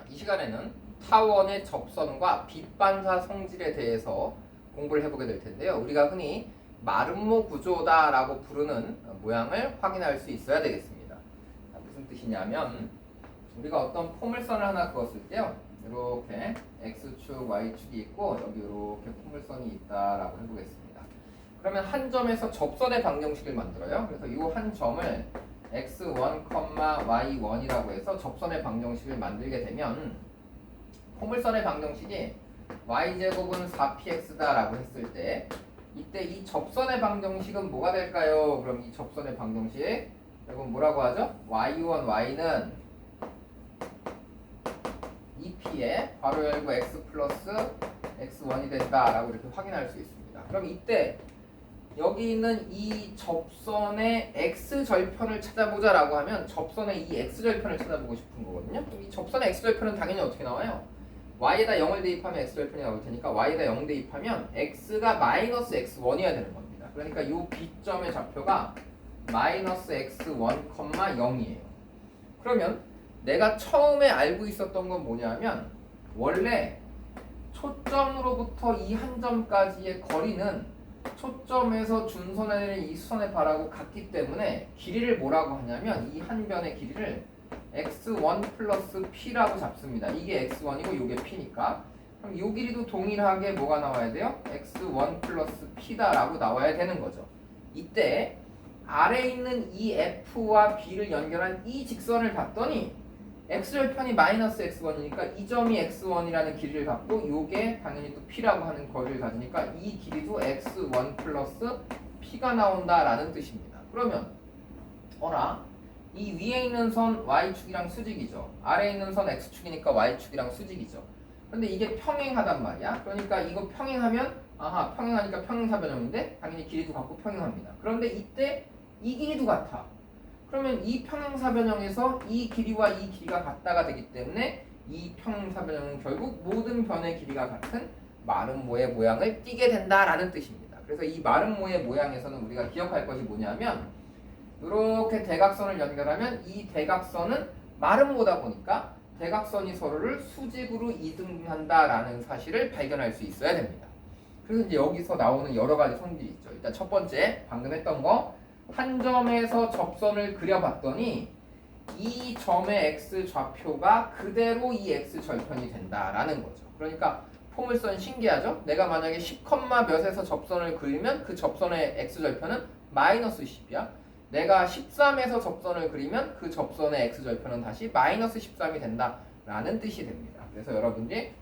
이 시간에는 타원의 접선과 빛반사 성질에 대해서 공부를 해보게 될 텐데요. 우리가 흔히 마름모 구조다라고 부르는 모양을 확인할 수 있어야 되겠습니다. 무슨 뜻이냐면 우리가 어떤 포물선을 하나 그었을 때요. 이렇게 x축, y축이 있고 여기 이렇게 포물선이 있다라고 해보겠습니다. 그러면 한 점에서 접선의 방정식을 만들어요. 그래서 이 한 점을 x1, y1이라고 해서 접선의 방정식을 만들게 되면 포물선의 방정식이 y제곱은 4px다라고 했을 때 이때 이 접선의 방정식은 뭐가 될까요? 그럼 이 접선의 방정식 여러분 뭐라고 하죠? y1, y는 2p에 괄호 열고 x 플러스 x1이 된다라고 이렇게 확인할 수 있습니다. 그럼 이때 여기 있는 이 접선의 x절편을 찾아보자라고 하면 접선의 이 x절편을 찾아보고 싶은 거거든요. 그럼 이 접선의 x절편은 당연히 어떻게 나와요? y에다 0을 대입하면 x절편이 나올 테니까 y에다 0 대입하면 x가 마이너스 x1이어야 되는 겁니다. 그러니까 이 B점의 좌표가 마이너스 x1, 0이에요. 그러면 내가 처음에 알고 있었던 건 뭐냐면 원래 초점으로부터 이 한 점까지의 거리는 초점에서 준선에 내린 이 수선의 발하고 같기 때문에 길이를 뭐라고 하냐면 이 한 변의 길이를 x1 플러스 p라고 잡습니다. 이게 x1이고 이게 p니까 그럼 이 길이도 동일하게 뭐가 나와야 돼요? x1 플러스 p다라고 나와야 되는 거죠. 이때 아래에 있는 이 f와 b를 연결한 이 직선을 봤더니 x절편이 마이너스 x1이니까 이 점이 x1이라는 길이를 갖고 이게 당연히 또 p라고 하는 거리를 가지니까 이 길이도 x1 플러스 p가 나온다라는 뜻입니다. 그러면 어라 이 위에 있는 선 y축이랑 수직이죠. 아래에 있는 선 x축이니까 y축이랑 수직이죠. 근데 이게 평행하단 말이야. 그러니까 이거 평행하면 아하 평행하니까 평행사변형인데 당연히 길이도 같고 평행합니다. 그런데 이때 이 길이도 같아. 그러면 이 평행사변형에서 이 길이와 이 길이가 같다가 되기 때문에 이 평행사변형은 결국 모든 변의 길이가 같은 마름모의 모양을 띠게 된다라는 뜻입니다. 그래서 이 마름모의 모양에서는 우리가 기억할 것이 뭐냐면 이렇게 대각선을 연결하면 이 대각선은 마름모다 보니까 대각선이 서로를 수직으로 이등분한다라는 사실을 발견할 수 있어야 됩니다. 그래서 이제 여기서 나오는 여러 가지 성질이 있죠. 일단 첫 번째 방금 했던 거 한 점에서 접선을 그려봤더니 이 점의 x 좌표가 그대로 이 x 절편이 된다라는 거죠. 그러니까 포물선 신기하죠? 내가 만약에 10, 몇에서 접선을 그리면 그 접선의 x 절편은 마이너스 10이야. 내가 13에서 접선을 그리면 그 접선의 x 절편은 다시 마이너스 13이 된다라는 뜻이 됩니다. 그래서 여러분들이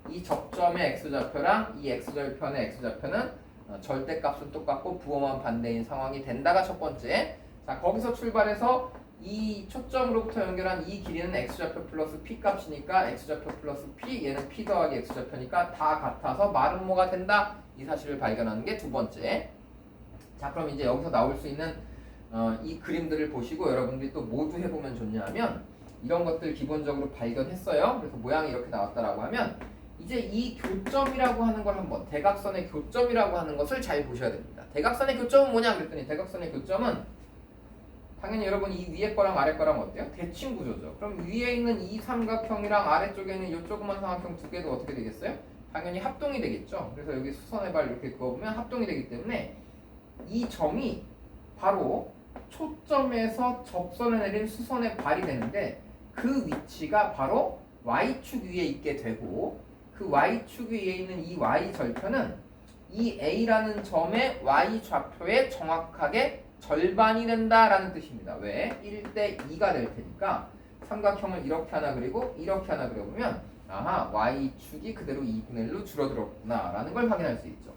이 접점의 x 좌표랑 이 x 절편의 x 좌표는 절대값은 똑같고 부호만 반대인 상황이 된다가 첫 번째. 자, 거기서 출발해서 이 초점으로부터 연결한 이 길이는 x좌표 플러스 p 값이니까 x좌표 플러스 p, 얘는 p 더하기 x좌표니까 다 같아서 마름모가 된다. 이 사실을 발견하는 게 두 번째. 자, 그럼 이제 여기서 나올 수 있는 이 그림들을 보시고 여러분들이 또 모두 해보면 좋냐면 이런 것들 기본적으로 발견했어요. 그래서 모양이 이렇게 나왔다라고 하면 이제 이 교점이라고 하는 걸 한번 대각선의 교점이라고 하는 것을 잘 보셔야 됩니다. 대각선의 교점은 뭐냐 그랬더니 대각선의 교점은 당연히 여러분 이 위에 거랑 아래 거랑 어때요? 대칭 구조죠. 그럼 위에 있는 이 삼각형이랑 아래쪽에 있는 이 조그만 삼각형 두 개도 어떻게 되겠어요? 당연히 합동이 되겠죠. 그래서 여기 수선의 발 이렇게 그어보면 합동이 되기 때문에 이 점이 바로 초점에서 접선을 내린 수선의 발이 되는데 그 위치가 바로 y축 위에 있게 되고 그 y축 위에 있는 이 y절편은 이 a라는 점의 y좌표의 정확하게 절반이 된다라는 뜻입니다. 왜? 1대 2가 될 테니까 삼각형을 이렇게 하나 그리고 이렇게 하나 그려보면 y축이 그대로 2분의 1로 줄어들었구나 라는 걸 확인할 수 있죠.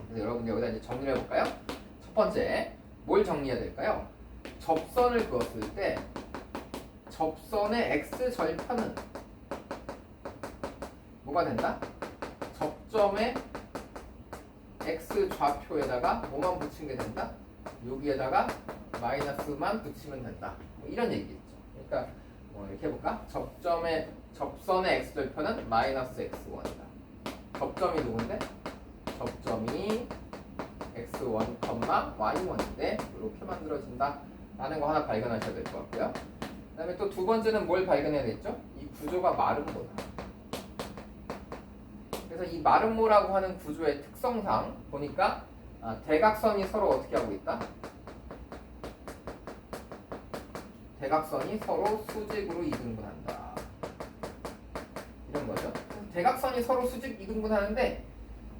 그래서 여러분 여기다 이제 정리를 해볼까요? 첫 번째 뭘 정리해야 될까요? 접선을 그었을 때 접선의 x절편은 뭐가 된다? 접점의 x좌표에다가 뭐만 붙이는 게 된다? 여기에다가 마이너스만 붙이면 된다. 뭐 이런 얘기겠죠. 그러니까 이렇게 해볼까? 접선의 x절편은 마이너스 x1이다. 접점이 누군데? 접점이 x1, y1인데 이렇게 만들어진다 라는 거 하나 발견하셔야 될 것 같고요. 그다음에 또 두 번째는 뭘 발견해야 되겠죠? 이 구조가 마름모다. 그래서 이 마름모라고 하는 구조의 특성상 보니까 대각선이 서로 어떻게 하고 있다? 대각선이 서로 수직으로 이등분한다. 이런 거죠. 대각선이 서로 수직 이등분하는데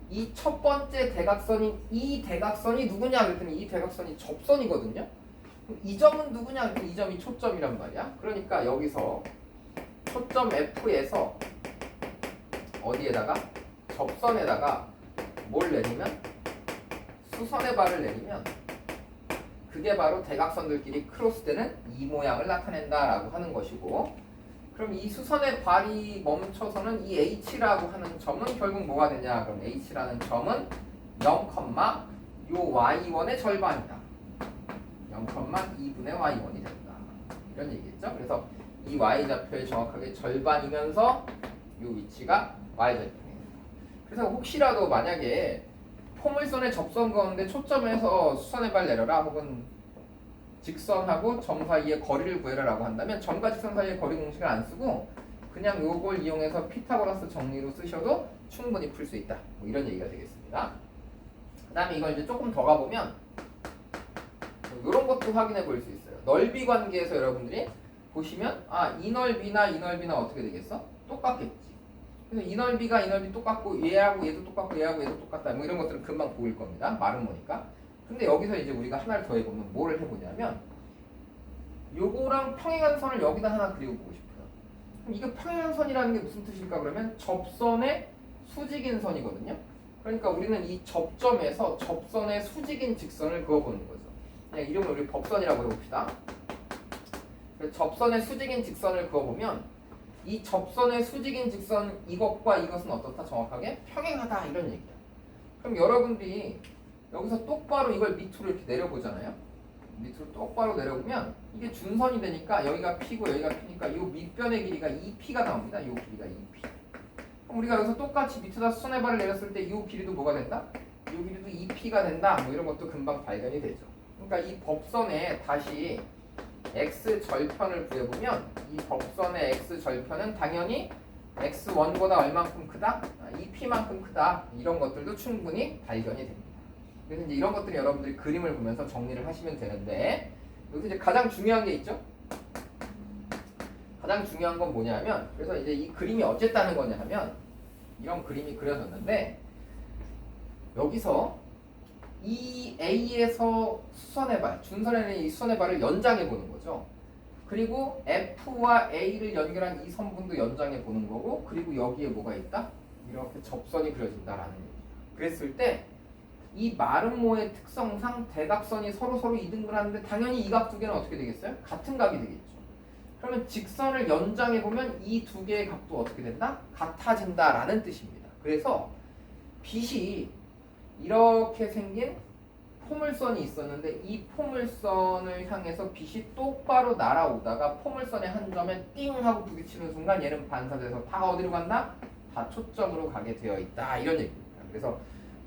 이 첫 번째 대각선인 이 대각선이 누구냐 그랬더니 이 대각선이 접선이거든요. 이 점은 누구냐 그랬더니 이 점이 초점이란 말이야. 그러니까 여기서 초점 F에서 어디에다가 접선에다가 뭘 내리면 수선의 발을 내리면 그게 바로 대각선들끼리 크로스되는 이 모양을 나타낸다라고 하는 것이고, 그럼 이 수선의 발이 멈춰서는 이 H라고 하는 점은 결국 뭐가 되냐? 그럼 H라는 점은 0, 요 Y1의 절반이다. 0,2분의 Y1이 된다. 이런 얘기겠죠? 그래서 이 Y좌표의 정확하게 절반이면서 이 위치가 Y좌표입니다. 그래서 혹시라도 만약에 포물선의 접선 가운데 초점에서 수선의 발 내려라 혹은 직선하고 점 사이의 거리를 구해라라고 한다면 점과 직선 사이의 거리 공식을 안 쓰고 그냥 요걸 이용해서 피타고라스 정리로 쓰셔도 충분히 풀 수 있다. 뭐 이런 얘기가 되겠습니다. 그 다음에 이걸 이제 조금 더 가보면 이런 것도 확인해 볼 수 있어요. 넓이 관계에서 여러분들이 보시면 이 넓이나 이 넓이나 어떻게 되겠어? 똑같겠지. 그래서 이 넓이가 이 넓이 똑같고 얘하고 얘도 똑같고 얘하고 얘도 똑같다. 뭐 이런 것들은 금방 보일 겁니다. 말은 뭐니까. 근데 여기서 이제 우리가 하나를 더 해보면 뭐를 해보냐면 요거랑 평행한 선을 여기다 하나 그리고 보고 싶어요. 그럼 이게 평행한 선이라는 게 무슨 뜻일까 그러면 접선의 수직인 선이거든요. 그러니까 우리는 이 접점에서 접선의 수직인 직선을 그어보는 거죠. 그냥 이름을 우리 법선이라고 해봅시다. 접선의 수직인 직선을 그어보면 이 접선의 수직인 직선 이것과 이것은 어떻다? 정확하게 평행하다 이런 얘기야. 그럼 여러분들이 여기서 똑바로 이걸 밑으로 이렇게 내려보잖아요. 밑으로 똑바로 내려보면 이게 준선이 되니까 여기가 P고 여기가 P니까 이 밑변의 길이가 2P가 나옵니다. 이 길이가 2P. 그럼 우리가 여기서 똑같이 밑에다 수선의 발을 내렸을 때 이 길이도 뭐가 된다? 이 길이도 2P가 된다. 뭐 이런 것도 금방 발견이 되죠. 그러니까 이 법선에 다시 x 절편을 구해보면 이 법선의 x 절편은 당연히 x1보다 얼만큼 크다? 2p만큼 크다. 이런 것들도 충분히 발견이 됩니다. 그래서 이제 이런 것들이 여러분들이 그림을 보면서 정리를 하시면 되는데 여기서 이제 가장 중요한 게 있죠? 가장 중요한 건 뭐냐면 그래서 이제 이 그림이 어쨌다는 거냐 하면 이런 그림이 그려졌는데 여기서 이 A에서 수선의 발, 준선에는 이 수선의 발을 연장해 보는 거죠. 그리고 F와 A를 연결한 이 선분도 연장해 보는 거고, 그리고 여기에 뭐가 있다? 이렇게 접선이 그려진다라는 얘기죠. 그랬을 때 이 마름모의 특성상 대각선이 서로 이등분하는데 당연히 이 각 두 개는 어떻게 되겠어요? 같은 각이 되겠죠. 그러면 직선을 연장해 보면 이 두 개의 각도 어떻게 된다? 같아진다라는 뜻입니다. 그래서 빛이 이렇게 생긴 포물선이 있었는데 이 포물선을 향해서 빛이 똑바로 날아오다가 포물선의 한 점에 띵 하고 부딪히는 순간 얘는 반사돼서 다 어디로 간다? 다 초점으로 가게 되어 있다 이런 얘기입니다. 그래서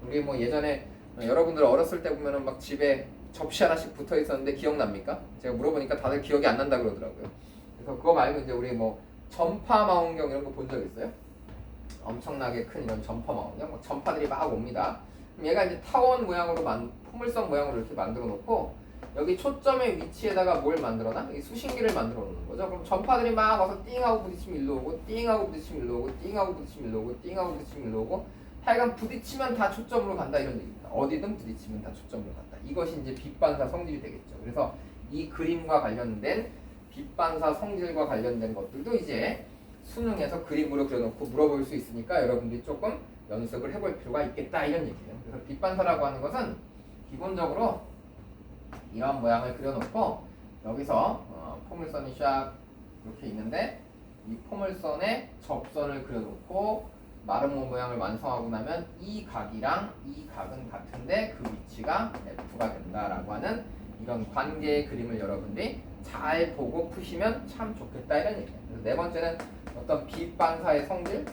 우리 뭐 예전에 여러분들 어렸을 때 보면은 막 집에 접시 하나씩 붙어 있었는데 기억납니까? 제가 물어보니까 다들 기억이 안 난다 그러더라고요. 그래서 그거 말고 이제 우리 뭐 전파 망원경 이런 거 본 적 있어요? 엄청나게 큰 이런 전파 망원경, 전파들이 막 옵니다. 얘가 이제 타원 모양으로 포물선 모양으로 이렇게 만들어 놓고 여기 초점의 위치에다가 뭘 만들어놔? 이 수신기를 만들어 놓는 거죠. 그럼 전파들이 막 와서 띵하고 부딪히면 일로 오고 띵하고 부딪히면 일로 오고 띵하고 부딪히면 일로 오고 띵하고 부딪히면 일로 오고 하여간 부딪히면 다 초점으로 간다 이런 얘기입니다. 어디든 부딪히면 다 초점으로 간다. 이것이 이제 빛반사 성질이 되겠죠. 그래서 이 그림과 관련된 빛반사 성질과 관련된 것들도 이제 수능에서 그림으로 그려놓고 물어볼 수 있으니까 여러분들이 조금 연습을 해볼 필요가 있겠다 이런 얘기예요. 그래서 빛반사라고 하는 것은 기본적으로 이런 모양을 그려놓고 여기서 포물선이 샥 이렇게 있는데 이 포물선에 접선을 그려놓고 마름모 모양을 완성하고 나면 이 각이랑 이 각은 같은데 그 위치가 F가 된다라고 하는 이런 관계의 그림을 여러분들이 잘 보고 푸시면 참 좋겠다 이런 얘기예요. 그래서 네 번째는 어떤 빛반사의 성질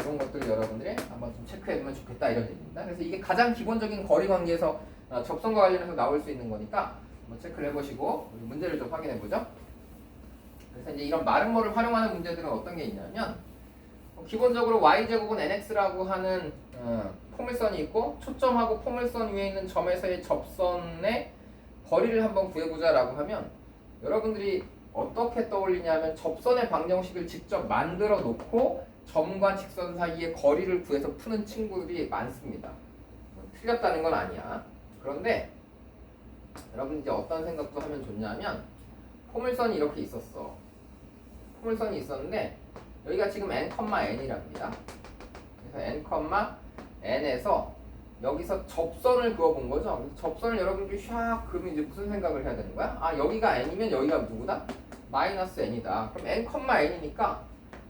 이런 것들을 여러분들이 한번 좀 체크해보면 좋겠다 이런 얘기입니다. 그래서 이게 가장 기본적인 거리 관계에서 접선과 관련해서 나올 수 있는 거니까 한번 체크를 해보시고 우리 문제를 좀 확인해보죠. 그래서 이제 이런 마름모를 활용하는 문제들은 어떤 게 있냐면 기본적으로 y제곱은 nx라고 하는 포물선이 있고 초점하고 포물선 위에 있는 점에서의 접선의 거리를 한번 구해보자 라고 하면 여러분들이 어떻게 떠올리냐면 접선의 방정식을 직접 만들어 놓고 점과 직선 사이의 거리를 구해서 푸는 친구들이 많습니다. 틀렸다는 건 아니야. 그런데 여러분 이제 어떤 생각도 하면 좋냐면 포물선이 이렇게 있었어. 포물선이 있었는데 여기가 지금 n,n이랍니다. 그래서 n,n에서 여기서 접선을 그어본 거죠. 그래서 접선을 여러분들이 샥 그러면 이제 무슨 생각을 해야 되는 거야? 아 여기가 n이면 여기가 누구다? 마이너스 n이다. 그럼 n,n이니까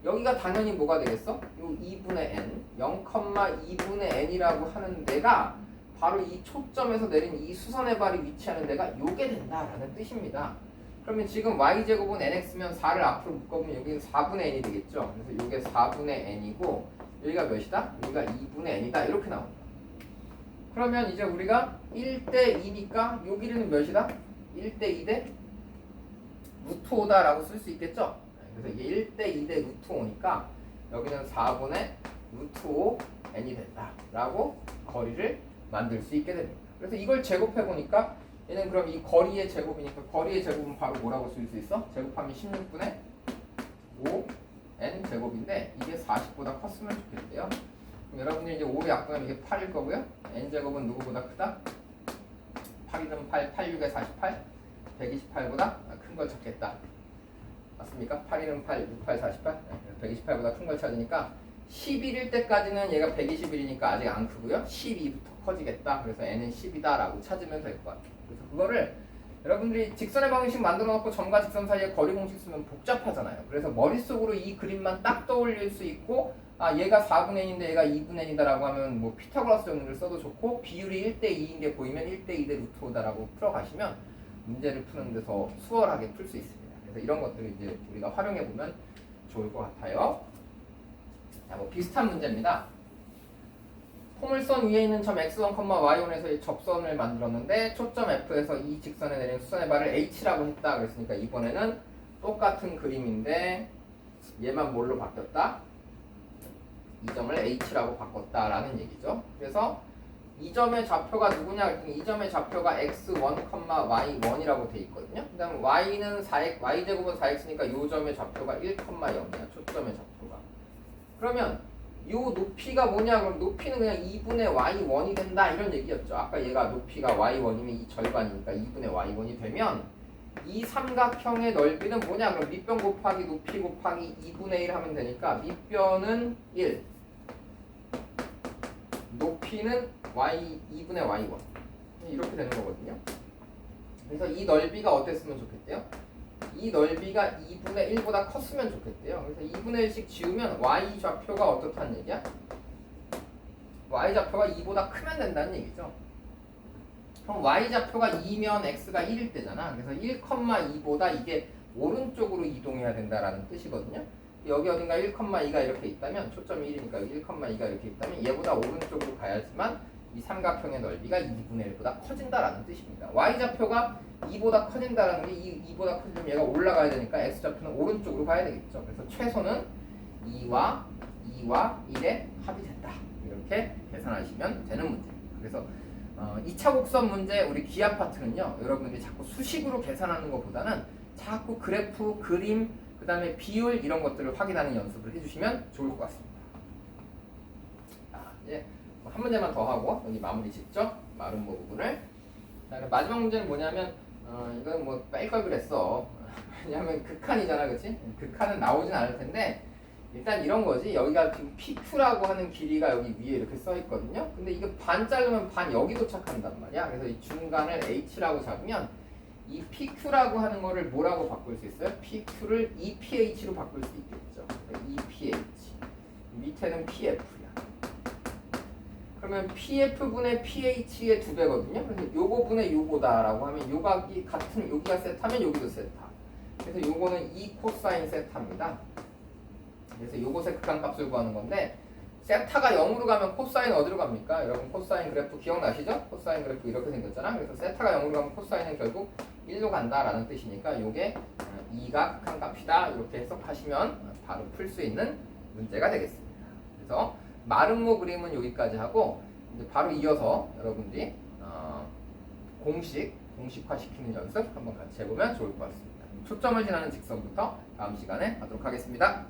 여기가 당연히 뭐가 되겠어? 요 2분의 n, 0,2분의 n이라고 하는 데가 바로 이 초점에서 내린 이 수선의 발이 위치하는 데가 요게 된다라는 뜻입니다. 그러면 지금 y제곱은 nx면 4를 앞으로 묶어보면 여기는 4분의 n이 되겠죠. 그래서 요게 4분의 n이고 여기가 몇이다? 여기가 2분의 n이다. 이렇게 나온다. 그러면 이제 우리가 1대 2니까 요 길이는 몇이다? 1대 2대 루트 5다라고 쓸 수 있겠죠? 그래서 이게 1대 2대 루트 5니까 여기는 4분의 루트 5 n이 된다라고 거리를 만들 수 있게 됩니다. 그래서 이걸 제곱해보니까 얘는 그럼 이 거리의 제곱이니까 거리의 제곱은 바로 뭐라고 쓸 수 있어? 제곱하면 16분의 5 n 제곱인데 이게 40보다 컸으면 좋겠대요. 그럼 여러분들이 이제 5를 약분하면 이게 8일 거고요. n 제곱은 누구보다 크다? 8이든 8, 8, 6에 48 128보다 큰 걸 찾겠다. 맞습니까? 8이는 8, 6, 8, 48 128보다 큰 걸 찾으니까 11일 때까지는 얘가 121이니까 아직 안 크고요. 12부터 커지겠다. 그래서 n은 10이다 라고 찾으면 될 것 같아요. 그래서 그거를 여러분들이 직선의 방정식 만들어 놓고 점과 직선 사이에 거리 공식 쓰면 복잡하잖아요. 그래서 머릿속으로 이 그림만 딱 떠올릴 수 있고 아 얘가 4분의 1인데 얘가 2분의 1이다 라고 하면 뭐 피타고라스 정리를 써도 좋고 비율이 1대 2인 게 보이면 1대 2대 루트 5다 라고 풀어가시면 문제를 푸는 데서 수월하게 풀 수 있습니다. 그래서 이런 것들을 이제 우리가 활용해 보면 좋을 것 같아요. 자, 뭐 비슷한 문제입니다. 포물선 위에 있는 점 x1, y1에서 접선을 만들었는데 초점 F에서 이 직선에 내린 수선의 발을 H라고 했다. 그랬으니까 이번에는 똑같은 그림인데 얘만 뭘로 바뀌었다? 이 점을 H라고 바꿨다라는 얘기죠. 그래서 이 점의 좌표가 누구냐 그랬더니 이 점의 좌표가 x1, y1이라고 돼 있거든요. 그 다음 y는 4x, y제곱은 4x니까 이 점의 좌표가 1,0이야. 초점의 좌표가. 그러면 요 높이가 뭐냐? 그럼 높이는 그냥 2분의 y1이 된다 이런 얘기였죠. 아까 얘가 높이가 y1이면 이 절반이니까 2분의 y1이 되면 이 삼각형의 넓이는 뭐냐? 그럼 밑변 곱하기 높이 곱하기 2분의 1 하면 되니까 밑변은 1 높이는 y 2분의 y1 이렇게 되는 거거든요. 그래서 이 넓이가 어땠으면 좋겠대요? 이 넓이가 2분의 1보다 컸으면 좋겠대요. 그래서 2분의 1씩 지우면 y 좌표가 어떻다는 얘기야? y 좌표가 2보다 크면 된다는 얘기죠. 그럼 y 좌표가 2면 x가 1일 때잖아. 그래서 1,2보다 이게 오른쪽으로 이동해야 된다라는 뜻이거든요. 여기 어딘가 1,2가 이렇게 있다면 초점이 1이니까 여기 1,2가 이렇게 있다면 얘보다 오른쪽으로 가야지만 이 삼각형의 넓이가 2분의 1보다 커진다라는 뜻입니다. y 좌표가 2보다 커진다라는 게 2보다 커지면 얘가 올라가야 되니까 x좌표는 오른쪽으로 가야 되겠죠. 그래서 최소는 2와 1의 합이 된다. 이렇게 계산하시면 되는 문제입니다. 그래서 2차 곡선 문제 우리 기하 파트는요. 여러분들이 자꾸 수식으로 계산하는 것보다는 자꾸 그래프, 그림, 그 다음에 비율 이런 것들을 확인하는 연습을 해주시면 좋을 것 같습니다. 자, 이제 한 문제만 더 하고 여기 마무리 짓죠. 마름모 부분을. 자, 그럼 마지막 문제는 뭐냐면 이건 뭐 뺄 걸 그랬어. 왜냐면 극한이잖아, 그치? 극한은 나오진 않을 텐데 일단 이런 거지. 여기가 지금 PQ라고 하는 길이가 여기 위에 이렇게 써 있거든요. 근데 이거 반 자르면 반 여기 도착한단 말이야. 그래서 이 중간을 H라고 잡으면 이 PQ라고 하는 거를 뭐라고 바꿀 수 있어요? PQ를 EPH로 바꿀 수 있겠죠. EPH. 밑에는 PF야. 그러면 PF분의 PH의 2배거든요. 그래서 요거 분의 요거다라고 하면 요각이 같은 여기가 세타면 여기도 세타. 그래서 요거는 2 코사인 세타입니다. 그래서 요것의 극한값을 구하는 건데 세타가 0으로 가면 코사인 어디로 갑니까? 여러분 코사인 그래프 기억나시죠? 코사인 그래프 이렇게 생겼잖아. 그래서 세타가 0으로 가면 코사인은 결국 1로 간다라는 뜻이니까 요게 이각한 값이다 이렇게 해석하시면 바로 풀 수 있는 문제가 되겠습니다. 그래서 마름모 그림은 여기까지 하고 이제 바로 이어서 여러분들이 공식화시키는 연습 한번 같이 해보면 좋을 것 같습니다. 초점을 지나는 직선부터 다음 시간에 하도록 하겠습니다.